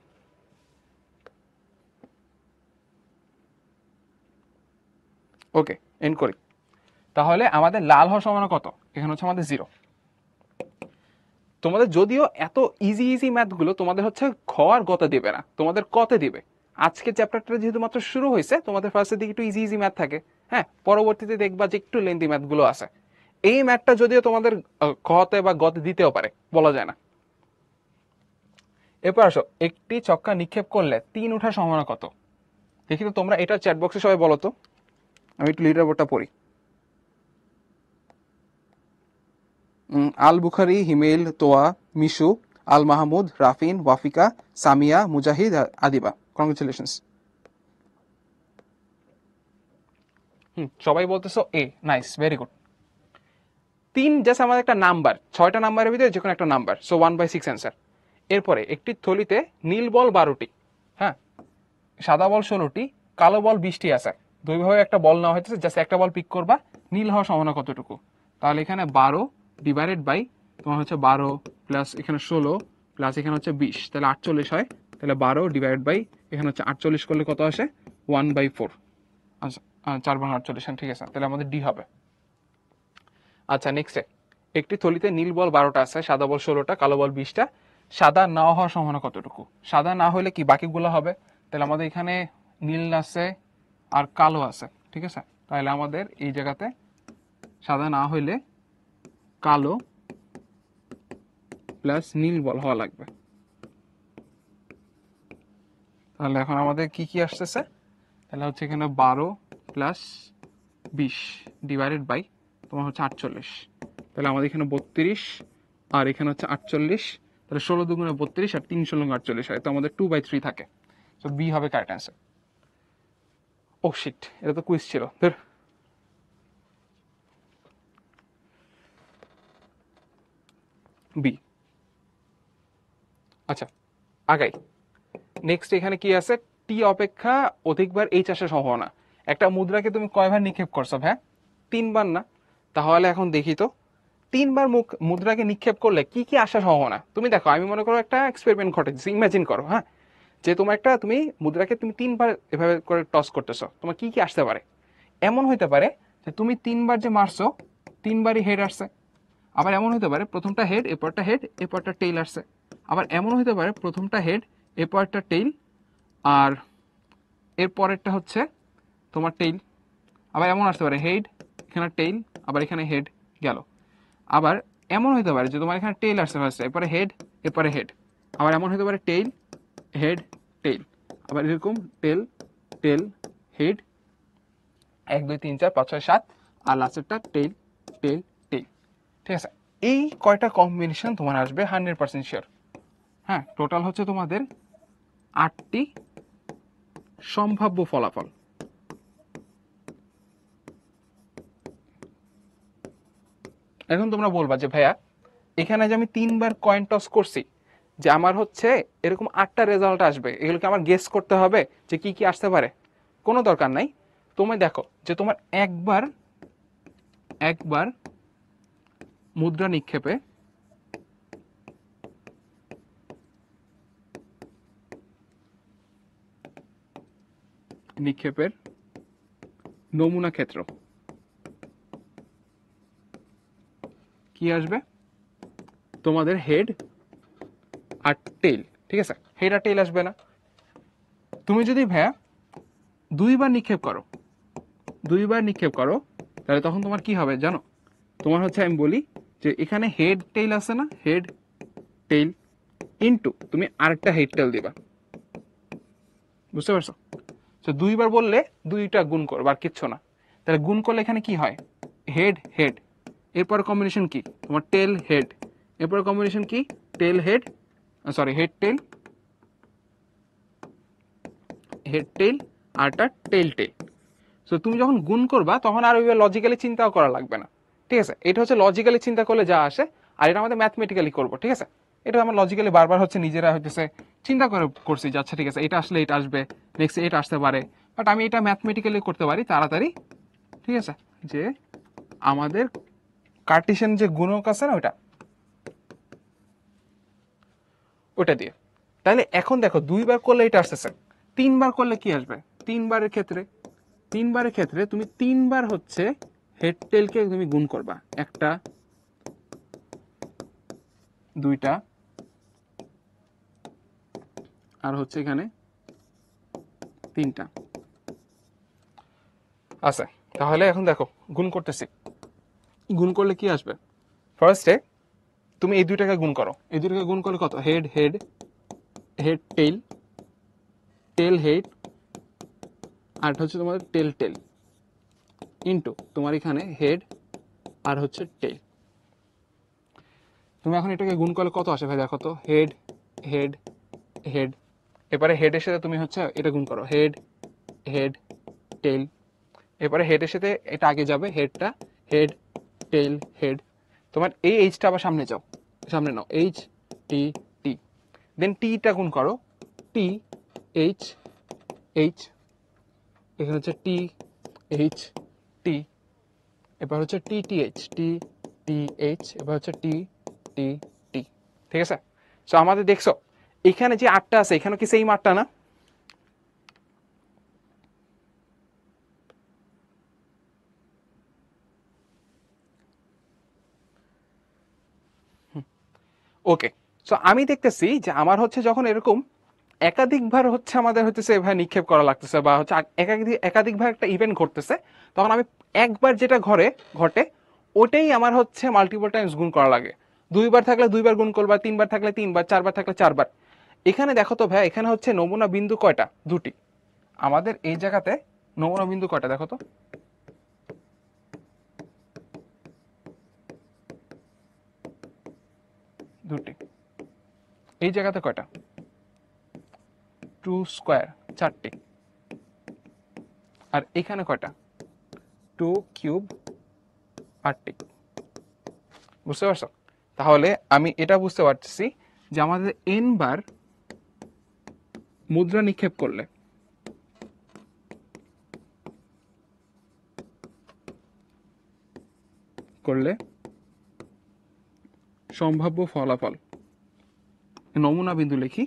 ওকে, এন্ড করি। তাহলে আমাদের লাল হওয়ার সম্ভাবনা কত? এখানে হচ্ছে আমাদের 0। তোমাদের যদিও এত ইজি ইজি ম্যাথগুলো তোমাদের হচ্ছে খ আর গতে দিবে না, তোমাদের কতে দিবে। আজকে চ্যাপ্টারটা যেহেতু মাত্র শুরু হয়েছে, তোমাদের ফার্স্টের দিকে একটু ইজি ইজি ম্যাথ থাকে। হ্যাঁ, পরবর্তীতে দেখবা যে একটু লেন্দি ম্যাথগুলো আছে। এই ম্যাথটা যদিও তোমাদের খতে বা গতে দিতেও পারে, বলা যায় না। এরপর আসো, একটি ছক্কা নিক্ষেপ করলে 3 ওঠার সম্ভাবনা কত? দেখি তো তোমরা এটা চ্যাট বক্সে সবাই বলো তো, আমি একটু লিডার বোর্ডটা পড়ি। আল বুখারি, হিমেল, তোয়া, মিশু, আল মাহমুদ, রাফিন, ওয়াফিকা, সামিয়া, মুজাহিদ, আদিবা। কংগ্রেচুলেশনস। সবাই বলতেছো এ, নাইস, ভেরি গুড। 3 জাস্ট আমাদের একটা নাম্বার, 6টা নাম্বারের ভিতরে যে কোনো একটা নাম্বার, সো 1/6 অ্যান্সার। এরপরে একটি থলিতে নীল বল 12টি, হ্যাঁ, সাদা বল 16টি, কালো বল 20টি আছে। দুইভাবে একটা বল নেওয়া হয়েছে, জাস্ট একটা বল পিক করবা, নীল হওয়ার সম্ভাবনা কতটুকু? তাহলে এখানে 12 ডিভাইডেড বাই তোমার হচ্ছে 12 প্লাস এখানে 16 প্লাস এখানে হচ্ছে 20, তাহলে 48 হয়। তাহলে 12 ডিভাইড বাই এখানে হচ্ছে 48 করলে কত আসে? 1/4। আচ্ছা, 4/48, ঠিক আছে, তাহলে আমাদের ডি হবে। আচ্ছা, নেক্সটে একটি থলিতে নীল বল 12টা আছে, সাদা বল 16টা, কালো বল 20টা। সাদা না হওয়ার সম্ভাবনা কতটুকু? সাদা না হলে কি বাকিগুলো হবে? তাহলে আমাদের এখানে নীল আছে আর কালো আছে, ঠিক আছে? তাহলে আমাদের এই জায়গাতে সাদা না হইলে কালো প্লাস নীল বল হওয়া লাগবে। তাহলে এখন আমাদের কি কি আসতেছে? তাহলে হচ্ছে এখানে 12 প্লাস 20 ডিভাইডেড বাই তোমার হচ্ছে 48। তাহলে আমাদের এখানে 32 আর এখানে হচ্ছে 48। তাহলে 16 দুগুণে 32 আর 3 16 48 হয়, তো আমাদের 2/3 থাকে। তো বি হবে কারেক্ট অ্যান্সার। ও শিট, এটা তো কুইজ ছিল। বি। আচ্ছা, আগাই। নেক্সট এখানে কি আছে? টি অপেক্ষা অধিকবার এইচ আসার সম্ভাবনা। একটা মুদ্রাকে তুমি কয়বার নিক্ষেপ করছো? হ্যাঁ, 3বার না? তাহলে এখন দেখি তো, 3বার মুদ্রাকে নিক্ষেপ করলে কি কি আসার সম্ভাবনা। তুমি দেখো, আমি মনে করো একটা এক্সপেরিমেন্ট ঘটেছে, ইমাজিন করো, হ্যাঁ, যে তোমার একটা তুমি মুদ্রাকে তুমি 3বার এভাবে করে টস করতেছো, তোমার কি কি আসতে পারে? এমন হইতে পারে যে তুমি 3বার যে মারছো, 3বারই হেড আসছে। আবার এমন হতে পারে প্রথমটা হেড, এরপরটা হেড, এরপরটা টেইল আসছে। আবার এমন হতে পারে প্রথমটা হেড, এরপরটা টেইল, আর এর পরেরটা হচ্ছে তোমার টেইল। আবার এমন আসতে পারে হেড, এখানে টেইল, আবার এখানে হেড গেল। আবার এমন হতে পারে যে তোমার এখানে টেইল আসতে পারছে, এরপরে হেড, এরপরে হেড। আবার এমন হতে পারে টেইল, হেড, টেইল। আবার এরকম টেল, টেল, হেড, 1 2 3 4 5 6 7, আর লাস্টেরটা টেইল, টেইল, টেইল। ঠিক আছে, এই কয়টা কম্বিনেশন তোমার আসবে 100% শিওর। হ্যাঁ, টোটাল হচ্ছে তোমাদের 8টি সম্ভাব্য ফলাফল। এখন তোমরা বলবা যে ভাইয়া এখানে যে আমি 3বার কয়েন টস করছি, যে আমার হচ্ছে এরকম 8টা রেজাল্ট আসবে, এগুলোকে আমার গেস করতে হবে যে কি কি আসতে পারে? কোনো দরকার নাই। তুমি দেখো যে তোমার একবার একবার মুদ্রা নিক্ষেপে নিক্ষেপের নমুনা ক্ষেত্র, কি আসবে তোমাদের হেড আর টেল, ঠিক আছে, হেড আর টেল আসবে না। তুমি যদি ভাইয়া দুইবার নিক্ষেপ করো তাহলে তখন তোমার কি হবে জানো, তোমার হচ্ছে আমি বলি যে এখানে হেড টেল আছে না, হেড টেল ইনটু তুমি আরেকটা হেড টেল দিবা, বুঝতে পারছো? তো দুইবার বললে দুইটা গুণ করো আর কিচ্ছু না। তাহলে গুণ করলে এখানে কি হয়, হেড হেড, এরপর কম্বিনেশন কি তোমার টেল হেড, এরপর কম্বিনেশন কি টেল হেড, সরি হেড টেল, হেড টেল আরটা টেল টেল। সো তুমি যখন গুণ করবা তখন আর ওইভাবে লজিক্যালি চিন্তাও করা লাগবে না, ঠিক আছে? এটা হচ্ছে লজিক্যালি চিন্তা করলে যা আসে, আর এটা আমাদের ম্যাথমেটিক্যালি করবো, ঠিক আছে? এটা আমরা লজিক্যালি বারবার হচ্ছে নিজেরা হইতেছে চিন্তা করে করছি যে আচ্ছা ঠিক আছে এটা আসলে এটা আসবে, নেক্সট এটা আসতে পারে, বাট আমি এটা ম্যাথমেটিক্যালি করতে পারি তাড়াতাড়ি, ঠিক আছে? যে আমাদের কার্টেশিয়ান যে গুণক আছে না ওটা দিয়ে। তাহলে এখন দেখো দুইবার করলে এটা আসতেছে, তিনবার করলে কি আসবে, তিনবারের ক্ষেত্রে তুমি তিনবার হচ্ছে হেড টেলকে তুমি গুণ করবা, একটা, দুইটা, আর হচ্ছে এখানে তিনটা আছে। তাহলে এখন দেখো গুণ করতেছি, গুণ করলে কি আসবে, ফার্স্টে তুমি এই দুইটাকে গুণ করো, এই দুইটাকে গুণ করলে কত, head head, head tail, tail head, আর হচ্ছে তোমার টেল টেল ইনটু তোমার এখানে হেড আর হচ্ছে টেল। তুমি এখন এটাকে গুণ করলে কত আসে ভাই দেখো তো, হেড হেড হেড, এবারে হেডের সাথে তুমি হচ্ছে এটা গুণ করো, হেড হেড টেল, এবারে হেডের সাথে এটা আগে যাবে, হেডটা হেড টেল হেড, তোমার এই এইচটা আবার সামনে যাও, সামনে নাও, এইচ টি টি, দেন টিটা গুণ করো, টি এইচ এইচ, এখানে হচ্ছে টি এইচ টি, এবার হচ্ছে টি T H T T H, এবার হচ্ছে টি টি টি, ঠিক আছে? সো আমাদের দেখছো এখানে যে আটটা আছে এখানে কি সেম আটটা না? ওকে, সো আমি দেখতেছি যে আমার হচ্ছে যখন এরকম একাধিকবার হচ্ছে আমাদের হচ্ছে এভাবে নিক্ষেপ করা লাগতেছে বা হচ্ছে একাধিকবার একটা ইভেন্ট ঘটতেছে, তখন আমি একবার যেটা ঘটে ওটাই আমার হচ্ছে মাল্টিপল টাইমস গুণ করা লাগে। দুইবার থাকলে দুইবার গুণ করবা, তিনবার থাকলে তিনবার, চারবার থাকলে চারবার। এখানে দেখো তো ভাই এখানে হচ্ছে নমুনা বিন্দু কয়টা, দুটি। আমাদের এই জায়গাতে নমুনা বিন্দু কয়টা দেখো তো, দুটি। এই জায়গাতে কয়টা, টু স্কোয়ার, চারটি। আর এখানে কয়টা, টু কিউব, আটটি। বুঝতে পারছো? তাহলে আমি এটা বুঝতে পারতেছি যে আমাদের এন বার মুদ্রা নিক্ষেপ করলে সম্ভাব্য ফলাফল, নমুনা বিন্দু লিখি,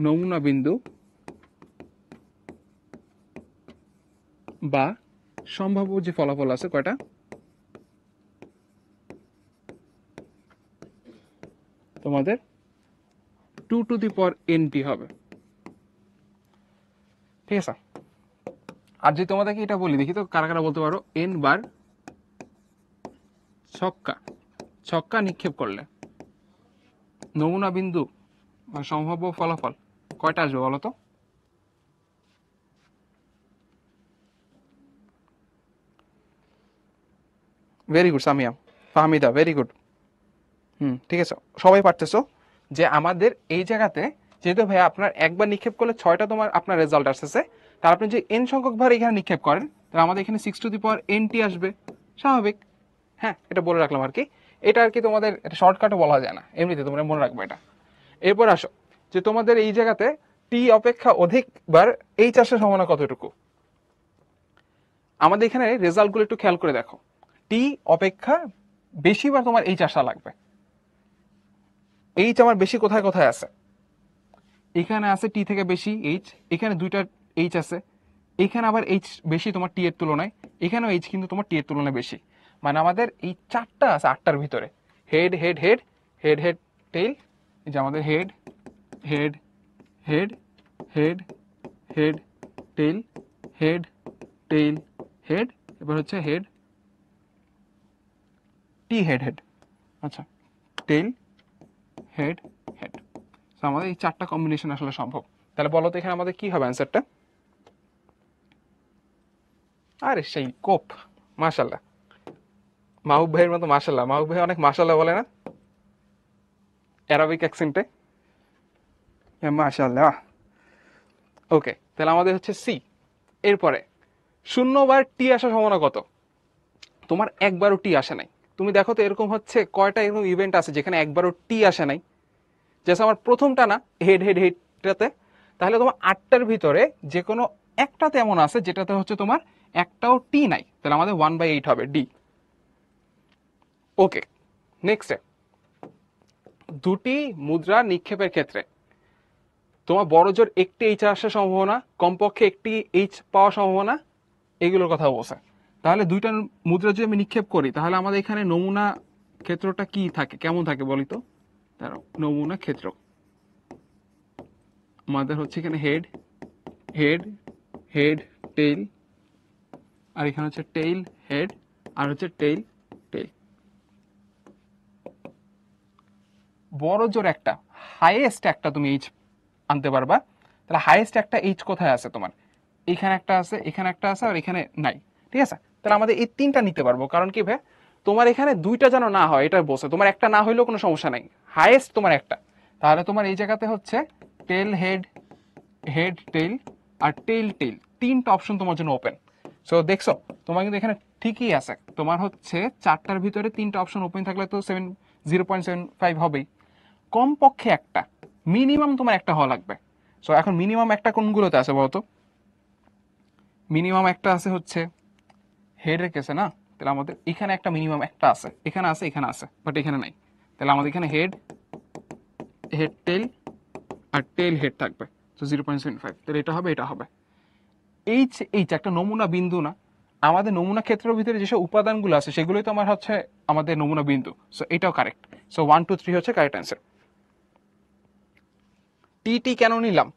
নমুনা বিন্দু বা সম্ভাব্য যে ফলাফল আছে কয়টা, তোমাদের 2n হবে, ঠিক আছে? আর যদি তোমাদেরকে এটা বলি, দেখি তো কারা কারা বলতে পারো, এন বার ছক্কা নিক্ষেপ করলে নমুনা বিন্দু বা সম্ভাব্য ফলাফল কয়টা আসবে বলো তো? Very good Samia, Fahmida, very good. ঠিক আছে, সবাই পারতেছো যে আমাদের এই জায়গাতে যেহেতু ভাই আপনার একবার নিক্ষেপ করলে 6টা তোমার আপনার রেজাল্ট আসতেছে, তার আপনি যে এন সংখ্যক বার এখানে নিক্ষেপ করেন তাহলে আমাদের এখানে 6n আসবে, স্বাভাবিক। হ্যাঁ, এটা বলে রাখলাম আর কি, এটা আর কি তোমাদের এটা শর্টকাটও বলা যায় না, এমনিতে তোমরা মনে রাখবে এটা। এরপর আসো যে তোমাদের এই জায়গাতে টি অপেক্ষা অধিকবার এই চাষের সম্ভাবনা কতটুকু। আমাদের এখানে রেজাল্টগুলো একটু খেয়াল করে দেখো, টি অপেক্ষা বেশিবার তোমার এই চাষা লাগবে। এইচ আমার বেশি কোথায় কোথায় আছে, এখানে আছে টি থেকে বেশি এইচ, এখানে দুইটা এইচ আছে, এখানে আবার এইচ বেশি তোমার টি এর তুলনায়, এখানেও এইচ কিন্তু তোমার টি এর তুলনায় বেশি। মানে আমাদের এই চারটা আছে আটটার ভিতরে, head head head head head tail, এই যে আমাদের head head head head head tail head tail head, এবার হচ্ছে হেড টি হেড হেড, আচ্ছা টেইল হেড হেড। তো আমাদের এই চারটা কম্বিনেশন আসলে সম্ভব। তাহলে বলো তো এখানে আমাদের কি হবে অ্যান্সারটা? আরে সেই কোপ, মাশাল্লাহ, মাহবুব ভাইয়ের মতো মাশাল্লাহ। মাহবুব ভাই অনেক মাশাল্লাহ বলে না অ্যারাবিক অ্যাকসেন্টে? মাশাল্লাহ। ওকে, তাহলে আমাদের হচ্ছে সি। এরপরে শূন্যবার টি আসার সম্ভাবনা কত? তোমার একবারও টি আসে নাই। তুমি দেখো তো এরকম হচ্ছে কয়টা এরকম ইভেন্ট আছে যেখানে একবারও টি আসে নাই? জাস্ট আমার প্রথমটা না, হেড হেড হেডটাতে। তাহলে তোমার আটটার ভিতরে যে কোনো একটাতে এমন আছে যেটাতে হচ্ছে তোমার একটাও টি নাই, তাহলে আমাদের 1/8 হবে ডি। ওকে, নেক্সটে দুটি মুদ্রা নিক্ষেপের ক্ষেত্রে তোমার বড় জোর একটি এইচ আসার সম্ভাবনা, কমপক্ষে একটি এইচ পাওয়ার সম্ভাবনা, এগুলোর কথা বলছে। তাহলে দুইটা মুদ্রা যদি আমি নিক্ষেপ করি তাহলে আমাদের এখানে নমুনা ক্ষেত্রটা কি থাকে, কেমন থাকে বলি তো? নমুনা ক্ষেত্র আমাদের হচ্ছে এখানে হেড হেড হেড টেইল, আর এখানে হচ্ছে টেইল হেড, আর হচ্ছে টেইল টেইল। বড় জোর একটা হাইয়েস্ট একটা তুমি এইচ আনতে পারবা। তাহলে হাইয়েস্ট একটা এইচ কোথায় আছে তোমার? এখানে একটা আছে, এখানে একটা আছে, আর এখানে নাই। ঠিক আছে, তাহলে আমাদের এই তিনটা নিতে পারবো। কারণ কি ভাই, তোমার এখানে দুইটা যেন না হয় এটা বলছে, তোমার একটা না হইলেও কোনো সমস্যা নাই, হাইয়েস্ট তোমার একটা। তাহলে তোমার এই জায়গাতে হচ্ছে টেল হেড হেড টেইল আর টেইল টেইল, তিনটা অপশন তোমার জন্য ওপেন। সো দেখছো তোমার কিন্তু এখানে ঠিকই আছে, তোমার হচ্ছে চারটার ভিতরে তিনটা অপশন ওপেন থাকলে তো 0.75 হবেই। কমপক্ষে একটা, মিনিমাম তোমার একটা হওয়া লাগবে। সো এখন মিনিমাম একটা কোনগুলোতে আছে বলতো? মিনিমাম একটা আছে হচ্ছে হেডের কেসে না, তাহলে আমাদের এখানে একটা মিনিমাম একটা আছে, এখানে আছে, এখানে আছে, বাট এখানে নাই। তাহলে আমাদের এখানে হেড হেড টেল আর টেল হেড থাকবে, তো 0.75, তাহলে এটা হবে, এটা হবে। এইচ এইচ একটা নমুনা বিন্দু না? আমাদের নমুনা ক্ষেত্রের ভিতরে যেসব উপাদানগুলো আছে সেগুলোই তো আমার হচ্ছে আমাদের নমুনা বিন্দু। সো এটাও কারেক্ট। সো 1 2 3 হচ্ছে কারেক্ট অ্যান্সার। টি টি কেন নিলাম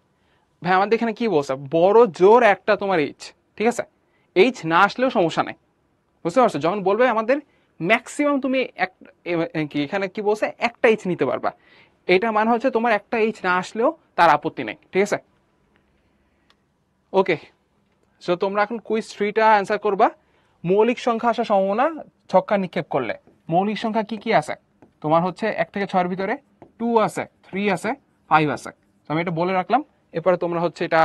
ভাই? আমাদের এখানে কি বলছে, বড় জোর একটা তোমার এইচ, ঠিক আছে? এইচ না আসলেও সমস্যা নাই, বুঝতে পারছো? যখন বলবে আমাদের ম্যাক্সিমাম তুমি কি এখানে কি বলছে, একটা এইচ নিতে পারবা, এটা মানে হচ্ছে তোমার একটা এইচ না আসলেও তার আপত্তি নেই, ঠিক আছে? ওকে, সো তোমরা এখন কুইজ 3টা অ্যান্সার করবা। মৌলিক সংখ্যা আসার সম্ভাবনা ছক্কা নিক্ষেপ করলে মৌলিক সংখ্যা কি কি আছে? তোমার হচ্ছে 1 থেকে 6 এর ভিতরে 2 আছে, 3 আছে, 5 আছে। তো আমি এটা বলে রাখলাম, এরপরে তোমরা হচ্ছে এটা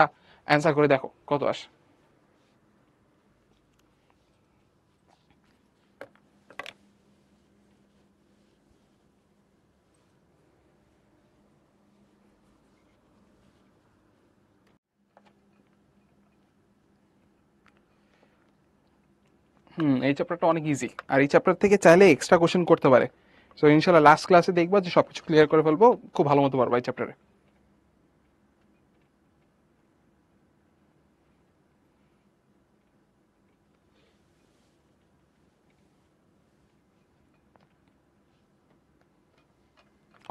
অ্যান্সার করে দেখো কত আসে। এই চ্যাপ্টারটা অনেক ইজি, আর এই চ্যাপ্টার থেকে চাইলে এক্সট্রা কোশ্চেন করতে পারে। সো ইনশাল্লাহ লাস্ট ক্লাসে দেখবা যে সবকিছু ক্লিয়ার করে ফেলবো, খুব ভালো মতো পারবা এই চ্যাপ্টারে।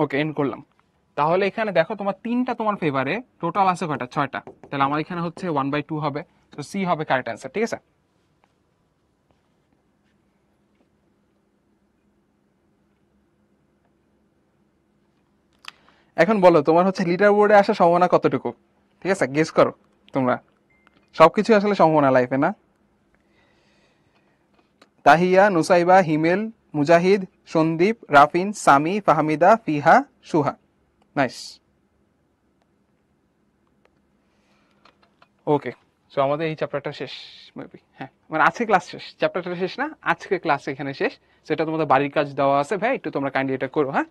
ওকে, এন্ড করলাম। তাহলে এখানে দেখো তোমার তিনটা তোমার ফেভারে, টোটাল আছে কয়টা? 6টা। তাহলে আমার এখানে হচ্ছে 1/2 হবে, তো সি হবে কারেক্ট অ্যান্সার, ঠিক আছে? এখন বলো তোমার হচ্ছে লিডার বোর্ডে আসার সম্ভাবনা কতটুকু? ঠিক আছে, গেস করো তোমরা। সবকিছু আসলে সম্ভাবনা লাইফে না? তাহিয়া, নুসাইবা, হিমেল, মুজাহিদ, সন্দীপ, রাফিন, সামি, ফাহমিদা, ফিহা, সুহা। নাইস। ওকে, সো আমাদের এই চ্যাপ্টারটা শেষ মেবি। হ্যাঁ, মানে আজকে ক্লাস শেষ, চ্যাপ্টারটা শেষ না, আজকে ক্লাস এখানে শেষ। সেটা তোমাদের বাড়ির কাজ দেওয়া আছে ভাই, একটু তোমরা কাইন্ডলি এটা করো, হ্যাঁ?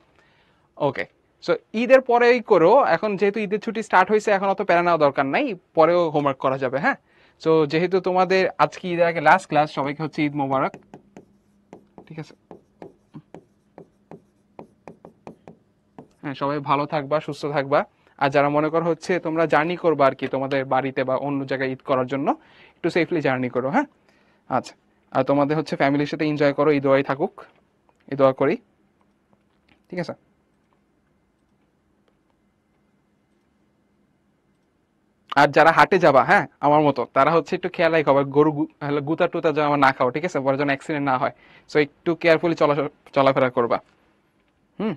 ওকে, সো ঈদের পরেই করো, এখন যেহেতু ঈদের ছুটি স্টার্ট হয়েছে এখন অত প্যারা নেওয়া দরকার নাই, পরেও হোমওয়ার্ক করা যাবে, হ্যাঁ? সো যেহেতু তোমাদের আজকে ঈদের আগে লাস্ট ক্লাস, সবাইকে হচ্ছে ঈদ মোবারক, ঠিক আছে? হ্যাঁ, সবাই ভালো থাকবা, সুস্থ থাকবা। আর যারা মনে করো হচ্ছে তোমরা জার্নি করবা আর কি তোমাদের বাড়িতে বা অন্য জায়গায় ঈদ করার জন্য, একটু সেফলি জার্নি করো, হ্যাঁ? আচ্ছা, আর তোমাদের হচ্ছে ফ্যামিলির সাথে এনজয় করো, এই দোয়াই থাকুক, এই দোয়া করি, ঠিক আছে? আর যারা হাটে যাবা, হ্যাঁ, আমার মতো, তারা হচ্ছে একটু খেয়াল রাখো আবার গরু গুতা টুতা যেন আমার না খাও, ঠিক আছে? পরে যেন অ্যাক্সিডেন্ট না হয়। সো একটু কেয়ারফুলি চলাফেরা করবা। হুম।